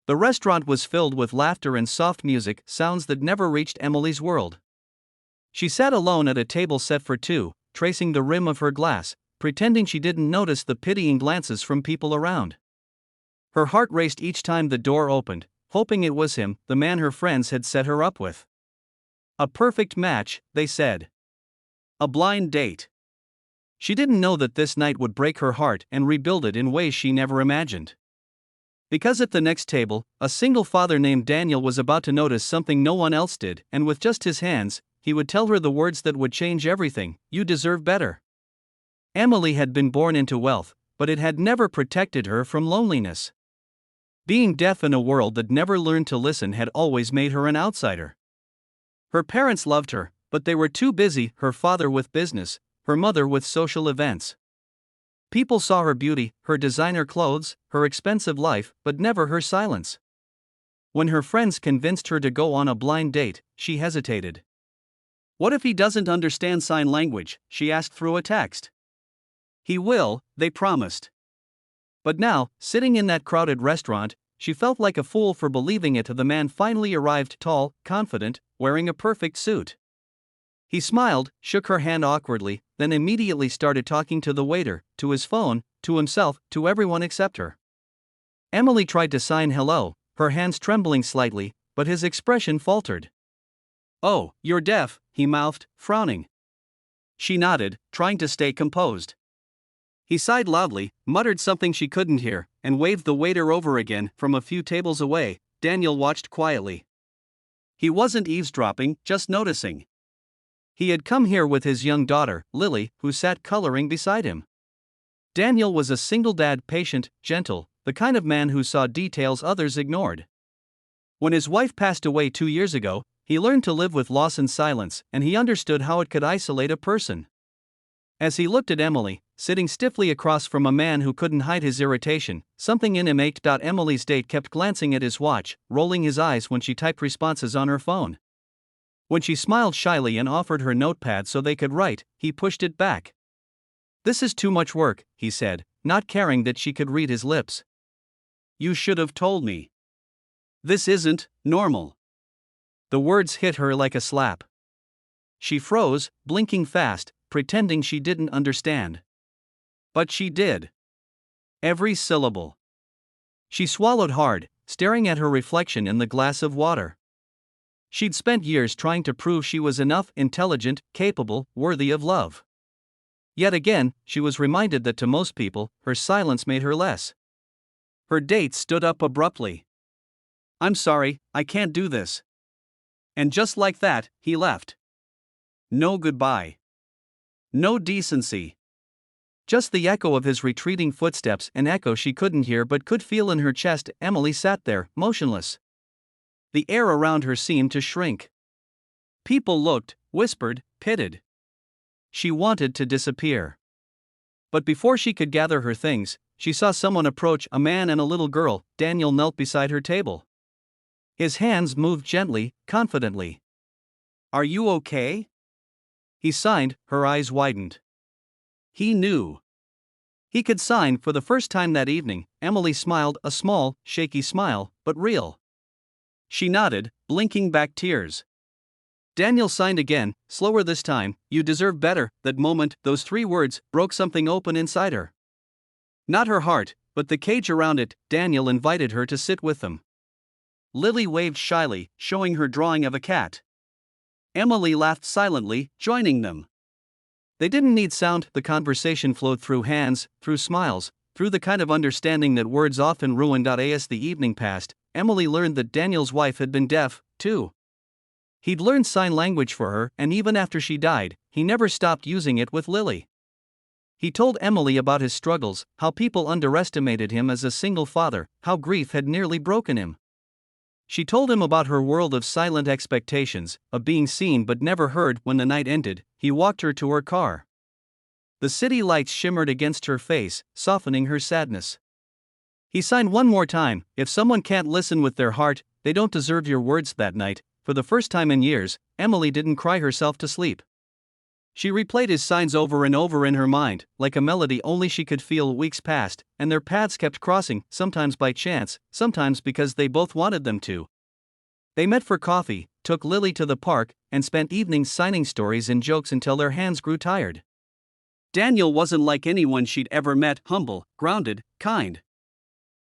The restaurant was filled with laughter and soft music, sounds that never reached Emily's world. She sat alone at a table set for two, tracing the rim of her glass, pretending she didn't notice the pitying glances from people around. Her heart raced each time the door opened, hoping it was him, the man her friends had set her up with. A perfect match, they said. A blind date. She didn't know that this night would break her heart and rebuild it in ways she never imagined. Because at the next table, a single father named Daniel was about to notice something no one else did, and with just his hands, he would tell her the words that would change everything: "You deserve better." Emily had been born into wealth, but it had never protected her from loneliness. Being deaf in a world that never learned to listen had always made her an outsider. Her parents loved her, but they were too busy, her father with business, her mother with social events. People saw her beauty, her designer clothes, her expensive life, but never her silence. When her friends convinced her to go on a blind date, she hesitated. "What if he doesn't understand sign language?" she asked through a text. "He will," they promised. But now, sitting in that crowded restaurant, she felt like a fool for believing it. The man finally arrived, tall, confident, wearing a perfect suit. He smiled, shook her hand awkwardly, then immediately started talking to the waiter, to his phone, to himself, to everyone except her. Emily tried to sign hello, her hands trembling slightly, but his expression faltered. "Oh, you're deaf," he mouthed, frowning. She nodded, trying to stay composed. He sighed loudly, muttered something she couldn't hear, and waved the waiter over again. From a few tables away, Daniel watched quietly. He wasn't eavesdropping, just noticing. He had come here with his young daughter, Lily, who sat coloring beside him. Daniel was a single dad, patient, gentle, the kind of man who saw details others ignored. When his wife passed away 2 years ago, he learned to live with loss in silence, and he understood how it could isolate a person. As he looked at Emily, sitting stiffly across from a man who couldn't hide his irritation, something in him ached. Emily's date kept glancing at his watch, rolling his eyes when she typed responses on her phone. When she smiled shyly and offered her notepad so they could write, he pushed it back. "This is too much work," he said, not caring that she could read his lips. "You should have told me. This isn't normal." The words hit her like a slap. She froze, blinking fast, pretending she didn't understand. But she did. Every syllable. She swallowed hard, staring at her reflection in the glass of water. She'd spent years trying to prove she was enough, intelligent, capable, worthy of love. Yet again, she was reminded that to most people, her silence made her less. Her date stood up abruptly. "I'm sorry, I can't do this." And just like that, he left. No goodbye. No decency. Just the echo of his retreating footsteps, an echo she couldn't hear but could feel in her chest. Emily sat there, motionless. The air around her seemed to shrink. People looked, whispered, pitted. She wanted to disappear. But before she could gather her things, she saw someone approach, a man and a little girl. Daniel knelt beside her table. His hands moved gently, confidently. "Are you okay?" He signed, her eyes widened. He knew. He could sign. For the first time that evening, Emily smiled, a small, shaky smile, but real. She nodded, blinking back tears. Daniel signed again, slower this time. "You deserve better." That moment, those 3 words, broke something open inside her. Not her heart, but the cage around it. Daniel invited her to sit with them. Lily waved shyly, showing her drawing of a cat. Emily laughed silently, joining them. They didn't need sound, the conversation flowed through hands, through smiles, through the kind of understanding that words often ruined. As the evening passed, Emily learned that Daniel's wife had been deaf, too. He'd learned sign language for her, and even after she died, he never stopped using it with Lily. He told Emily about his struggles, how people underestimated him as a single father, how grief had nearly broken him. She told him about her world of silent expectations, of being seen but never heard. When the night ended, he walked her to her car. The city lights shimmered against her face, softening her sadness. He signed one more time. "If someone can't listen with their heart, they don't deserve your words." That night, for the first time in years, Emily didn't cry herself to sleep. She replayed his signs over and over in her mind, like a melody only she could feel. Weeks passed, and their paths kept crossing, sometimes by chance, sometimes because they both wanted them to. They met for coffee, took Lily to the park, and spent evenings signing stories and jokes until their hands grew tired. Daniel wasn't like anyone she'd ever met, humble, grounded, kind.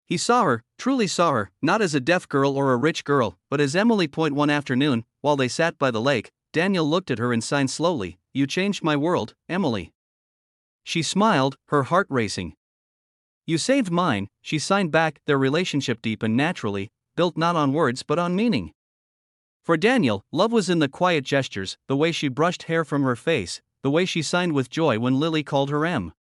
He saw her, truly saw her, not as a deaf girl or a rich girl, but as Emily. One afternoon, while they sat by the lake, Daniel looked at her and signed slowly, "You changed my world, Emily." She smiled, her heart racing. "You saved mine," she signed back. Their relationship deepened naturally, built not on words but on meaning. For Daniel, love was in the quiet gestures, the way she brushed hair from her face, the way she signed with joy when Lily called her Em.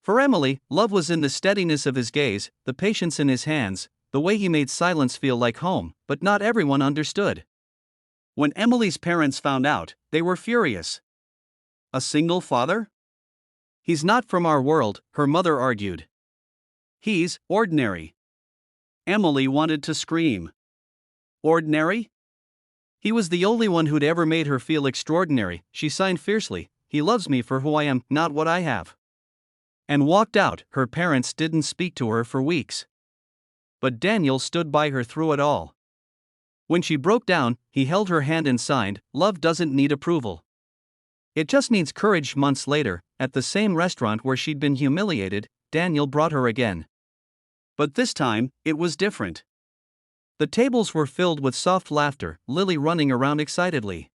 For Emily, love was in the steadiness of his gaze, the patience in his hands, the way he made silence feel like home. But not everyone understood. When Emily's parents found out, they were furious. "A single father? He's not from our world," her mother argued. "He's ordinary." Emily wanted to scream. Ordinary? He was the only one who'd ever made her feel extraordinary. She signed fiercely, "He loves me for who I am, not what I have." And walked out. Her parents didn't speak to her for weeks. But Daniel stood by her through it all. When she broke down, he held her hand and signed, "Love doesn't need approval. It just needs courage." Months later, at the same restaurant where she'd been humiliated, Daniel brought her again. But this time, it was different. The tables were filled with soft laughter, Lily running around excitedly.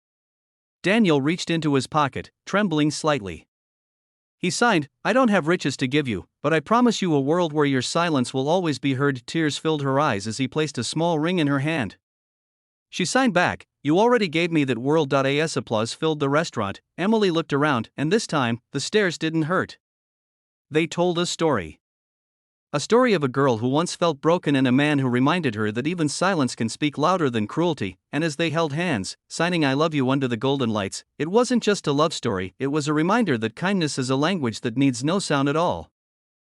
Daniel reached into his pocket, trembling slightly. He signed, "I don't have riches to give you, but I promise you a world where your silence will always be heard." Tears filled her eyes as he placed a small ring in her hand. She signed back, "You already gave me that world." As applause filled the restaurant, Emily looked around, and this time, the stares didn't hurt. They told a story. A story of a girl who once felt broken and a man who reminded her that even silence can speak louder than cruelty. And as they held hands, signing "I love you" under the golden lights, it wasn't just a love story, it was a reminder that kindness is a language that needs no sound at all.